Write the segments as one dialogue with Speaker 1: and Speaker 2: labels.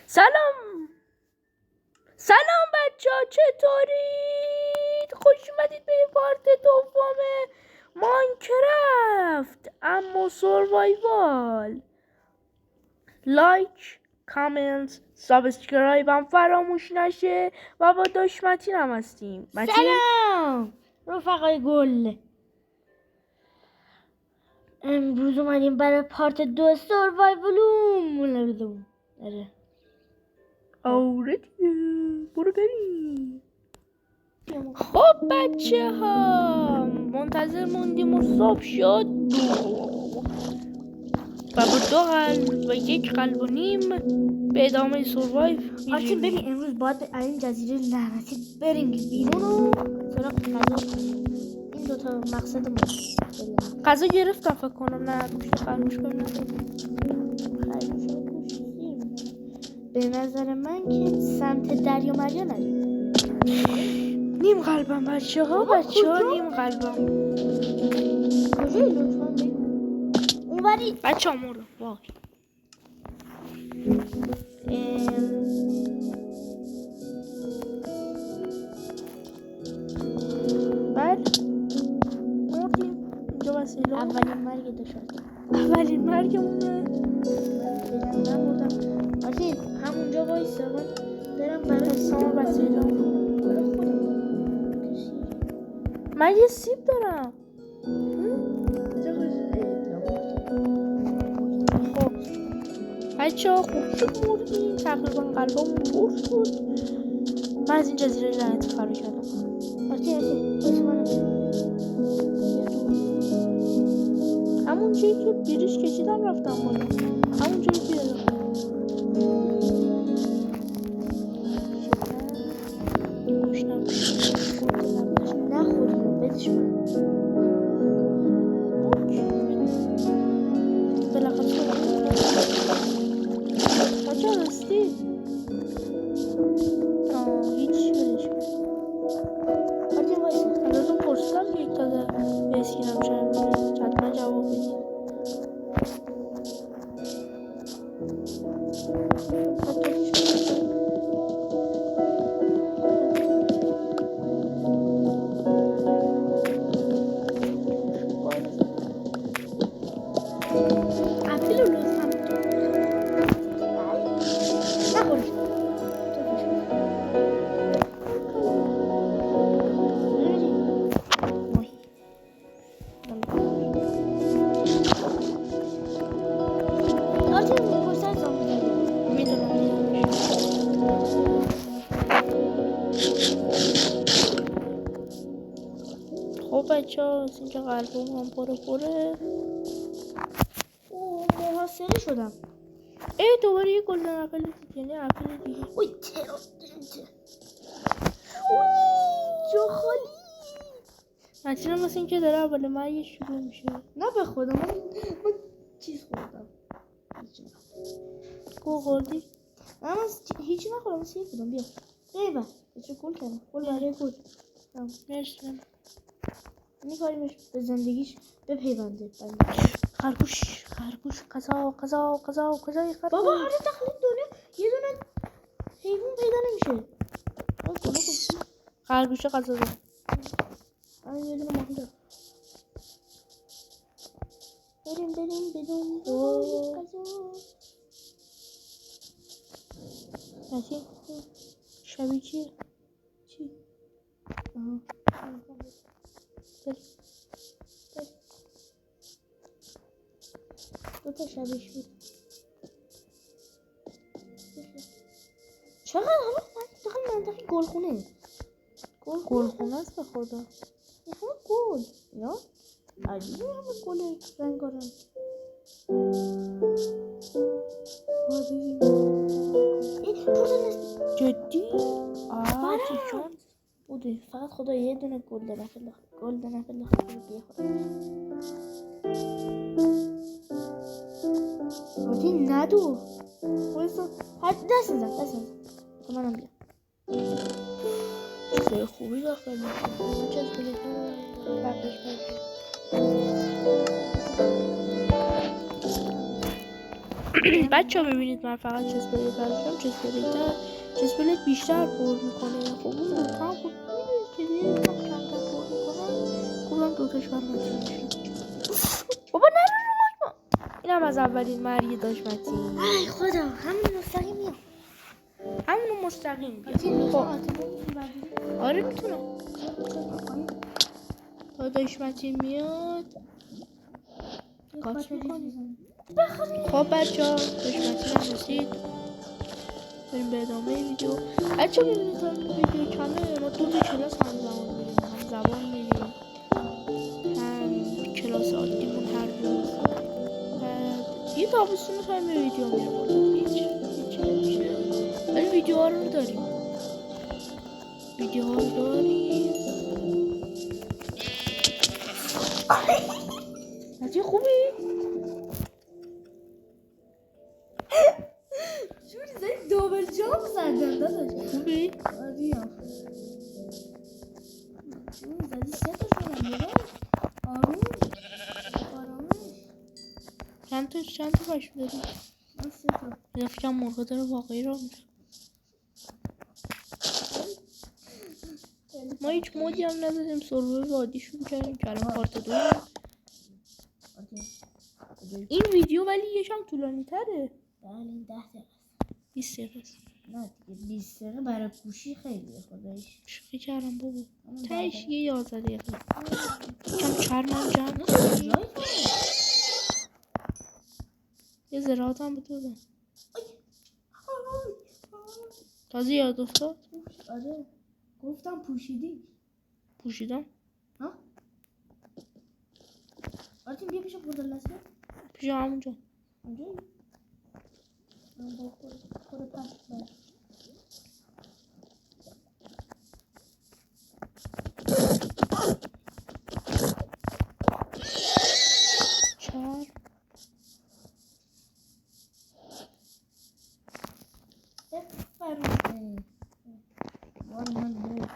Speaker 1: سلام بچه ها، چطورید؟ خوش اومدید به پارت دوم ماینکرافت اما سروایوال. لایک، کامنت، سابسکرایب هم فراموش نشه و با داش متین هم هستیم.
Speaker 2: سلام رفقای گل، امروز اومدیم برای پارت 2 سروایوالوم.
Speaker 1: آره دیگه، برو بریم. خب بچه ها، منتظر موندیم و صبح شد و با 2 قلب و 1 قلب و نیم به ادامه سروایو
Speaker 2: آرتین
Speaker 1: میریم.
Speaker 2: ببین امروز باید به این جزیره لعنتی بریم بیرون و سراغ غذا. این دوتا مقصد ما.
Speaker 1: غذا گرفتم فکر کنم. نه گوشت خرگوش کنم.
Speaker 2: به نظر من که سمت دریا مریا نریم.
Speaker 1: نیم قلبم بچه ها، نیم قلبم.
Speaker 2: کجایی لطفا بگو اونوری
Speaker 1: بچه ها مورد وای بله مردیم اینجا وسیله.
Speaker 2: اولین مرگ داشتم.
Speaker 1: اولین مرگمونه.
Speaker 2: من بردم آرتین همونجا وایسا، من برم برای
Speaker 1: سامان وسیله. من یه سیب دارم. خب بچه ها خوب شد مردیم. تقریبا قلبمون پر شد. من از این جزیره لعنتی فرار کردم.
Speaker 2: آرتین وایسا من
Speaker 1: همون جایی که بیریش کشیدم رفتم بالا. همون جایی که
Speaker 2: نخوریم بدش من.
Speaker 1: بچه ها رستی؟ هیچ بدش
Speaker 2: آرتین وایسا
Speaker 1: ازتون پرسیدم که یک تازه به اسکینم شد. حتما جواب بدید.
Speaker 2: اپل رو لطفا نخورش. آرتین پشتر زمان
Speaker 1: خب بچه ها از اینجا قلبم هم پره.
Speaker 2: محاصره شدم.
Speaker 1: دوباره یه گلدن اپل دید، یعنی اپل دیگه.
Speaker 2: اوی جا خالی.
Speaker 1: متینم مثل این که داره اول مرگ شروع میشه.
Speaker 2: نه به خدا من چیز خوردم.
Speaker 1: گو خوردی؟
Speaker 2: نه من هیچی نخوردم. من سیف بودم. بیا بیا چه گل کردم. گل برای گل.
Speaker 1: مرسی.
Speaker 2: این کاریمش به زندگیش بپیونده.
Speaker 1: خرگوش قضا خرگوش.
Speaker 2: بابا هر داخل دنیا یه دونه حیوان پیدا نمیشه.
Speaker 1: خرگوش قضا داره.
Speaker 2: یه دونه ماهی داره. بریم بدون قضا.
Speaker 1: متین شبیه چیه؟
Speaker 2: چی؟ دو تا شبیش بود. چقدر همه منطقه گلخونه.
Speaker 1: گلخونه است به خدا.
Speaker 2: همه گل اینا عجیبه. همه گل رنگارنگ.
Speaker 1: جدی؟
Speaker 2: چون بوده فقط خدا یه دونه گلدن اپل بیا آرتین ندو وایسا. هر دست نزن تو منم بیا.
Speaker 1: چیزای خوبی داخل میشه. چه از بلیتون بقیش بچه ها ببینید من فقط چست پلیت برداشتم. چست پلیت بیشتر پر میکنه. خب اون دوتا هم خب میدونید که دیگه کمتر پر میکنه. خب هم دوتاش برمتون میشه. بابا نره رو مایک ما. این هم از اولین مرگ داشت متین.
Speaker 2: ای خدا همین مستقیم میام.
Speaker 1: همونو مستقیم بیا.
Speaker 2: خب
Speaker 1: آره میتونم. تا داشت متین میاد کات میکنیم. خب بچه ها داشت متین هم رسید. بریم به ادامه ویدیو. بچه ها ببینید تا این ویدیو کمه. ما 2 تا کلاس هم زبان میریم. هم زبان میریم هم کلاس عادیمون هر روز. بعد یه تابستون هم ویدیو میریم. هیچ نمیشه. ولی ویدیوها رو داریم. متین خوبی؟
Speaker 2: جوری زدی دوبل جامپ زدم داداش.
Speaker 1: خوبی؟
Speaker 2: آریا جوری زدی 3 تا شدم داداش. آرومش
Speaker 1: چند تا باش داری؟
Speaker 2: من 3 تا.
Speaker 1: یه فکرم مرغ داره واقعی را میشه. ما هیچ مودی هم ندادیم سرور عادی شروع کردیم که الان پارت 2. این ویدیو ولی یکم طولانی تره.
Speaker 2: بله این 10 دقیقه
Speaker 1: 20 دقیقه است.
Speaker 2: نه دیگه 20 دقیقه برای گوشی خیلیه خداییش.
Speaker 1: شوخی کردم بابا. تهش یه 11 دقیقه. کم چرمم جمع یه زراعت هم به تو بزن. تازه یاد افتاد؟
Speaker 2: آره گفتم
Speaker 1: پوشیدم؟
Speaker 2: ها؟ آرتین بیا پیش خود لسه
Speaker 1: پیش همونجا.
Speaker 2: اونجایی؟ من با خود پس برد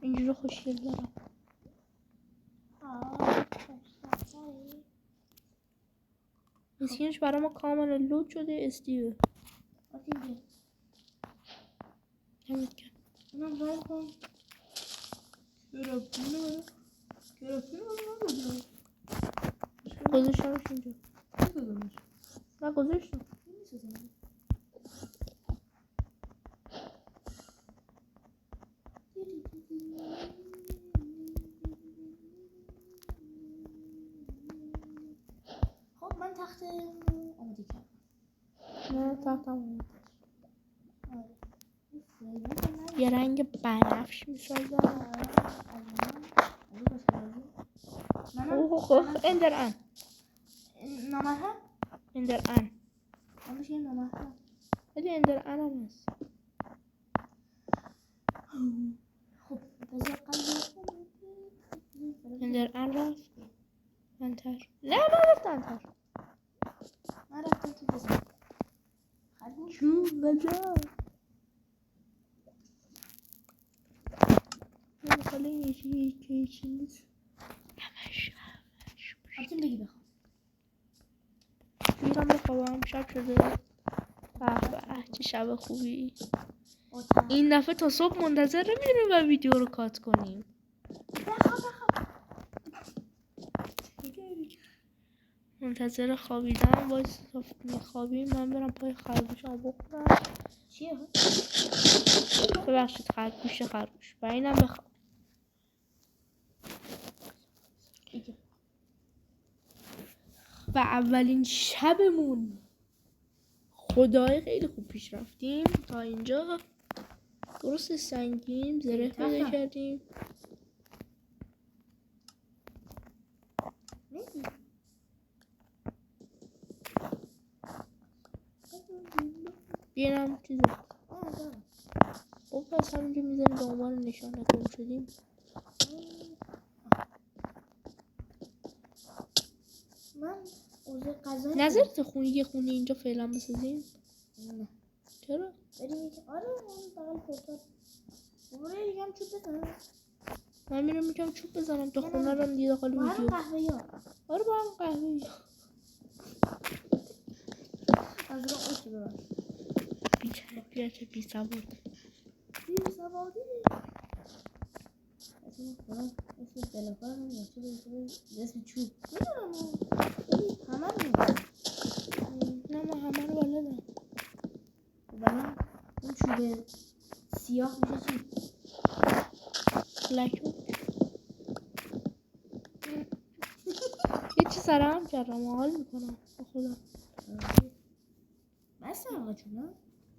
Speaker 1: اینجوری خوشگل دارم. اسکینش برای ما کاملا لود شده. استیو همید کرد.
Speaker 2: اینم باید کن
Speaker 1: گذاشتمش اینجا. نه گذاشتم.
Speaker 2: خب من تخت آماده کردم.
Speaker 1: نه تختم یه رنگ بنفش میسازم. اوه اندر ان
Speaker 2: نامرهم
Speaker 1: اندر ان
Speaker 2: همش یه نامرهم
Speaker 1: ولی اندر ان هم هست.
Speaker 2: خب بذار قلب
Speaker 1: اندر ان رفت انتر. نه رفت انتر.
Speaker 2: من رفتم تو بزن
Speaker 1: چون بجا حالا یکی نیست. همش
Speaker 2: آرتین بگی بخوام
Speaker 1: میرم بخوابم. شب شده. به چه شب خوبی. این دفعه تا صبح منتظر نمیدونیم و ویدیو رو کات کنیم.
Speaker 2: بخواب
Speaker 1: منتظر خوابیدم. باید میخوابیم. من برم پای خرگوشم بخورم.
Speaker 2: چیه؟
Speaker 1: ببخشید خرگوش و اینم بخواب. و اولین شبمون خدای خیلی خوب پیش رفتیم تا اینجا. درست سنگیم زره پیدا کردیم. بیارم چیزه. خب پس همینجا میزنیم به عنوان نشانه گم شدیم.
Speaker 2: من اوزه قضایی
Speaker 1: نظرت یه خونه اینجا فعلا بسازیم؟
Speaker 2: نه
Speaker 1: چرا؟
Speaker 2: بریم آره من بغل فرصت برای یکم چوب بزنم.
Speaker 1: من میرم یکم چوب بزنم تا خونه رو دیگه داخل ویدیو.
Speaker 2: قهوه‌ای ها
Speaker 1: آره با هم قهوه‌ای.
Speaker 2: از را اوکی برم
Speaker 1: بیتربیت بی سواد.
Speaker 2: بی سوادی اسم تلفن هم اسم چوب میدونم همه رو میدونم.
Speaker 1: نه من همه رو بلدم.
Speaker 2: ولی اون چوب سیاه میشه چی؟
Speaker 1: لکو یه چی سرم کردم حال میکنم با خودم.
Speaker 2: بس آقا چون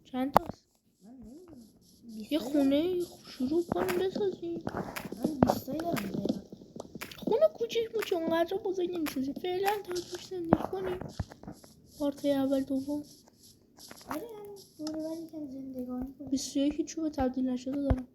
Speaker 1: چند تاست؟
Speaker 2: من نمیدونم
Speaker 1: یه خونه شروع کنیم بسازیم.
Speaker 2: من 20 تایی دارم دقیقا.
Speaker 1: خونه کوچیک موچه اونقدر بزرگ نمیسازیم فعلا تا توش زندگی کنیم. پارت اول دوم.
Speaker 2: آره همین دوره بعد یکم زندگانی کنیم.
Speaker 1: 21 چوب تبدیل نشده دارم.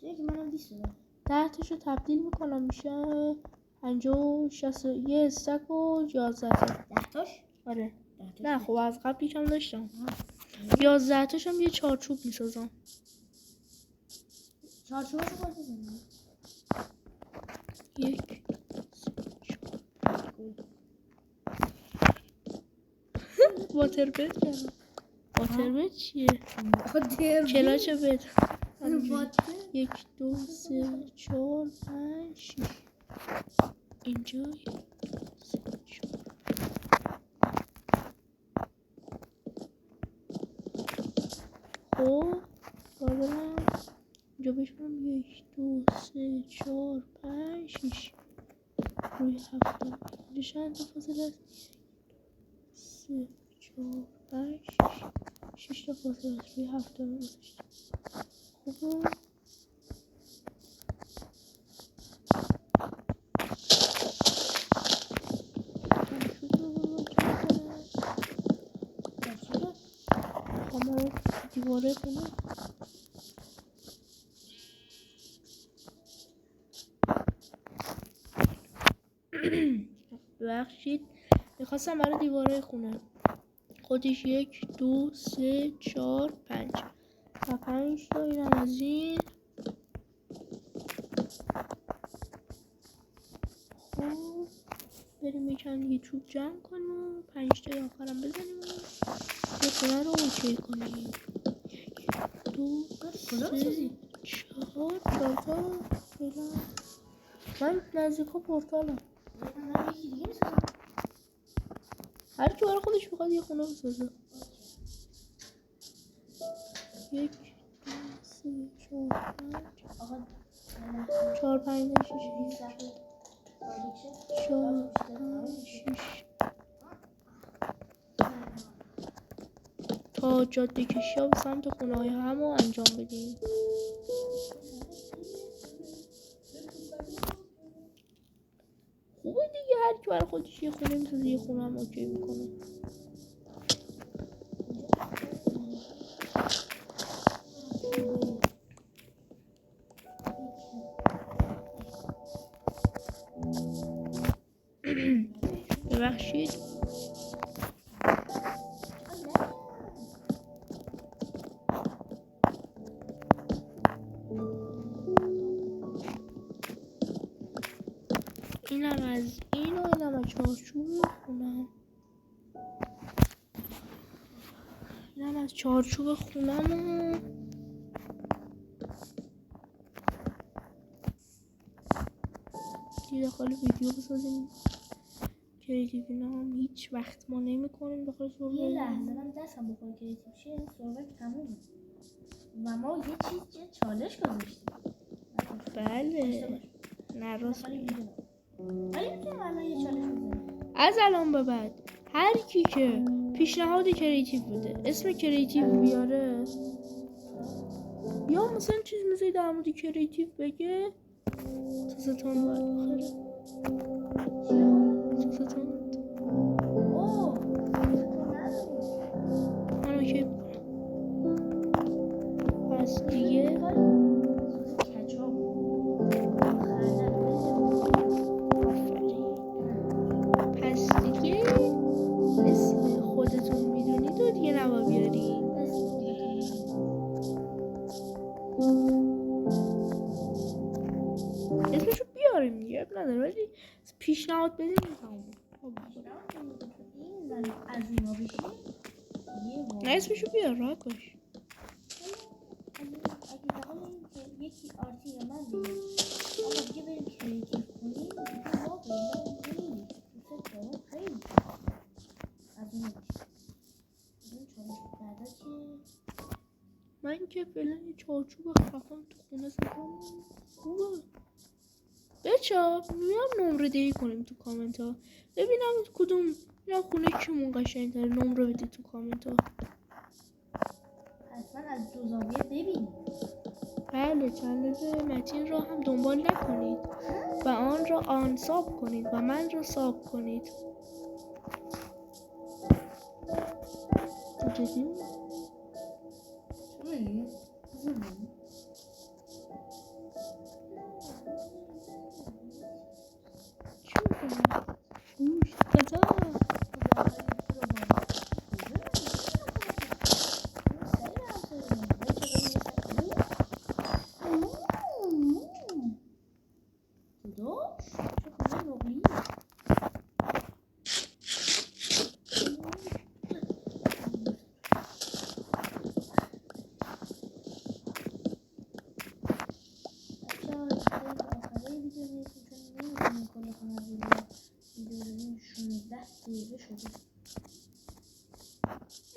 Speaker 2: یکی منم 20 دارم.
Speaker 1: 10 تاشو تبدیل میکنم میشه 50 60 یه استک و 11 تا.
Speaker 2: 10 تاش؟
Speaker 1: آره
Speaker 2: 10 تاش
Speaker 1: نه خب از قبل یکم داشتم. 11 تاشم یه چارچوب میسازم.
Speaker 2: چارچوباشو باید بزنیم.
Speaker 1: یک واتر بد کردم. واتر بد چیه؟ کلاچ بد. یک دو سه چهار پنج شیش اینجا سه چهار. خب بابرم اینجا بشونم یک دو سه چهار پنج شیش روی هفته اینجا چند تا فاصله است؟ سه چهار پنج شیش تا فاصله است روی هفته گذاشتم. خوبه همه دیواره کنه. ببخشید میخواستم برای دیواره خونه خودش یک دو سه چهار پنج و 5 تا اینم از این. خب بریم یکم دیگه چوب جمع کنیم و 5 تا آخرم بزنیم و یه خونه رو اوکی کنیم. دو سه چهار تا فعلا من نزدیکا پورتالم.
Speaker 2: من یکی دیگه میسازم.
Speaker 1: هر کی برای خودش میخواد یه خونه بسازه. یک دو سه چهار پنج
Speaker 2: آقا
Speaker 1: چهار پنج شیش چهار پنج شیش تا جاده کشی ها به سمت خونه های همو انجام بدیم. خوبه دیگه هر کی برای خودش یه خونه میسازه یه خونه هم اوکی میکنه. ببخشید اینم از این و اینم از چارچوب خونم. اینم از چارچوب خونم و دیگه داخل ویدیو بسازیم. کریتیو اینا هم هیچ وقت ما نمی کنیم داخل سرور.
Speaker 2: یه لحظه من دستم بخوره کریتیو شه سرور تمومه و ما یه چیز چالش گذاشتیم.
Speaker 1: بله نه راست
Speaker 2: ولی میتونم الان یه چالش بزنیم.
Speaker 1: از الان به بعد هر کی که پیشنهاد کریتیو بده اسم کریتیو بیاره یا مثلا چیز میزه در مورد کریتیو بگه سوستان باید بخره. سوستان
Speaker 2: اوه
Speaker 1: من اوکی بکنم. پس دیگه پس دیگه اسم خودتون میدونید و دیگه نبا بیاری. اسمشو بیاریم دیگه اب نداره ولی پیشنهاد بدیم تمام.
Speaker 2: این زن از اینا بشین
Speaker 1: نه اسمشو بیار راکش.
Speaker 2: اگه دقیقا این که یکی آرتی یا من بگیم اما دیگه بریم کریتیف کنیم دیگه واقعی ما نمیدیم دوست دارم خیلی از اون بشین این چالش بعدا که
Speaker 1: من که فعلا یه چارچوب خفن تو خونه زدم خوبه. بچه‌ها میام نمره دهی کنیم تو کامنت ها ببینم کدوم اینا خونه کیمون قشنگ‌تره. نمره بدید تو کامنت ها.
Speaker 2: حتما از دو زاویه ببینیم.
Speaker 1: بله چنل متین را هم دنبال نکنید و آن را آنساب کنید و من را ساب کنید. چه دیدیم؟ چی میکنم؟ اوش کتا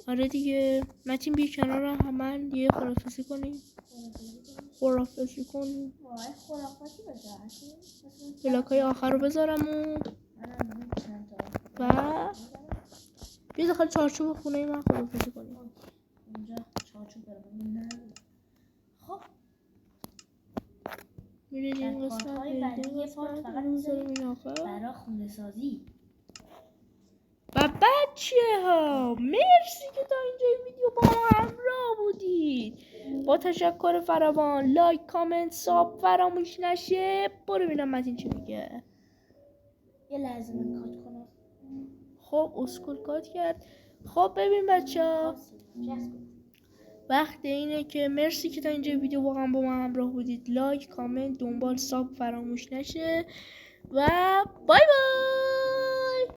Speaker 1: آره دیگه متین بی کنار هم یه خرافزی کنیم. خرافزی کنیم بلاکای آخر رو بذارم و بیا داخل چارچوب خونه من خرافزی کنیم.
Speaker 2: اونجا چارچوب برمون خب
Speaker 1: میرید این قسمت
Speaker 2: بعدی پارت فقط میذاریم برای خونه سازی.
Speaker 1: و بچه ها مرسی که تا اینجا ویدیو با ما همراه بودید. با تشکر فراوان. لایک کامنت ساب فراموش نشه. برو ببینم متین چی میگه.
Speaker 2: یه لحظه من کات کنم.
Speaker 1: خب اسکول کات کرد. خب ببین بچه ها وقت اینه که مرسی که تا اینجا ویدیو واقعا با ما همراه بودید. لایک کامنت دنبال ساب فراموش نشه و بای بای.